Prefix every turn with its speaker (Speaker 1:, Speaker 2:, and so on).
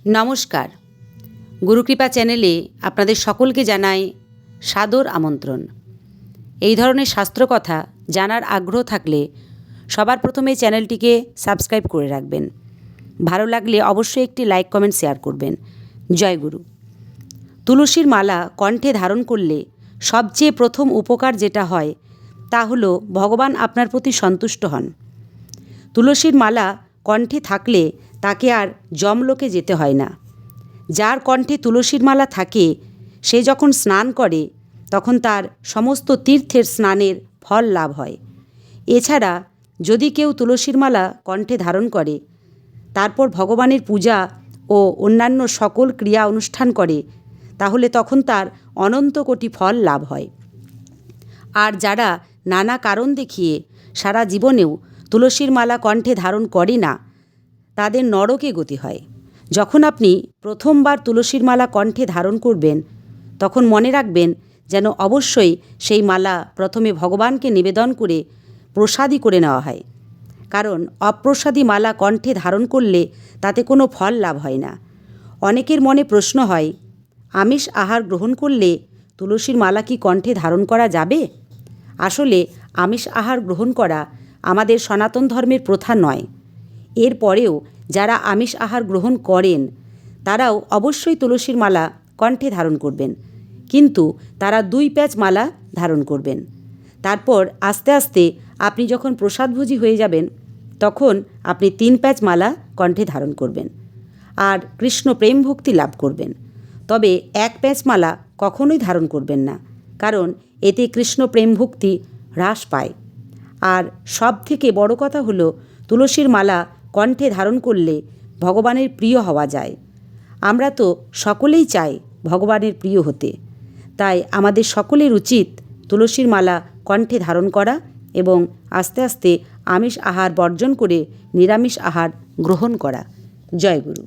Speaker 1: নমস্কার, গুরুকৃপা চ্যানেলে আপনাদের সকলকে জানাই সাদর আমন্ত্রণ। এই ধরনের শাস্ত্রকথা জানার আগ্রহ থাকলে সবার প্রথমে চ্যানেলটিকে সাবস্ক্রাইব করে রাখবেন। ভালো লাগলে অবশ্যই একটি লাইক কমেন্ট শেয়ার করবেন। জয় গুরু। তুলসীর মালা কণ্ঠে ধারণ করলে সবচেয়ে প্রথম উপকার যেটা হয় তা হলো ভগবান আপনার প্রতি সন্তুষ্ট হন। তুলসীর মালা কণ্ঠে থাকলে তাকে আর যমলোকে যেতে হয় না। যার কণ্ঠে তুলসীর মালা থাকে সে যখন স্নান করে তখন তার সমস্ত তীর্থের স্নানের ফল লাভ হয়। এছাড়া যদি কেউ তুলসীর মালা কণ্ঠে ধারণ করে তারপর ভগবানের পূজা ও অন্যান্য সকল ক্রিয়া অনুষ্ঠান করে তাহলে তখন তার অনন্ত কোটি ফল লাভ হয়। আর যারা নানা কারণ দেখিয়ে সারা জীবনেও তুলসীর মালা কণ্ঠে ধারণ করে না তাদের নরকে গতি হয়। যখন আপনি প্রথমবার তুলসীর মালা কণ্ঠে ধারণ করবেন তখন মনে রাখবেন যেন অবশ্যই সেই মালা প্রথমে ভগবানকে নিবেদন করে প্রসাদী করে নেওয়া হয়। কারণ অপ্রসাদী মালা কণ্ঠে ধারণ করলে তাতে কোনো ফল লাভ হয় না। অনেকের মনে প্রশ্ন হয়, আমিষ আহার গ্রহণ করলে তুলসীর মালা কি কণ্ঠে ধারণ করা যাবে? আসলে আমিষ আহার গ্রহণ করা আমাদের সনাতন ধর্মের প্রথা নয়। এরপরেও যারা আমিষ আহার গ্রহণ করেন তারাও অবশ্যই তুলসীর মালা কণ্ঠে ধারণ করবেন, কিন্তু তারা 2 প্যাচ মালা ধারণ করবেন। তারপর আস্তে আস্তে আপনি যখন প্রসাদভোজী হয়ে যাবেন তখন আপনি 3 প্যাচ মালা কণ্ঠে ধারণ করবেন আর কৃষ্ণ প্রেম ভক্তি লাভ করবেন। তবে 1 প্যাচ মালা কখনোই ধারণ করবেন না, কারণ এতে কৃষ্ণ প্রেম ভক্তি হ্রাস পায়। আর সব থেকে বড় কথা হলো তুলসীর মালা কণ্ঠে ধারণ করলে ভগবানের প্রিয় হওয়া যায়। আমরা তো সকলেই চাই ভগবানের প্রিয় হতে, তাই আমাদের সকলের উচিত তুলসীর মালা কণ্ঠে ধারণ করা এবং আস্তে আস্তে আমিষ আহার বর্জন করে নিরামিষ আহার গ্রহণ করা। জয় গুরু।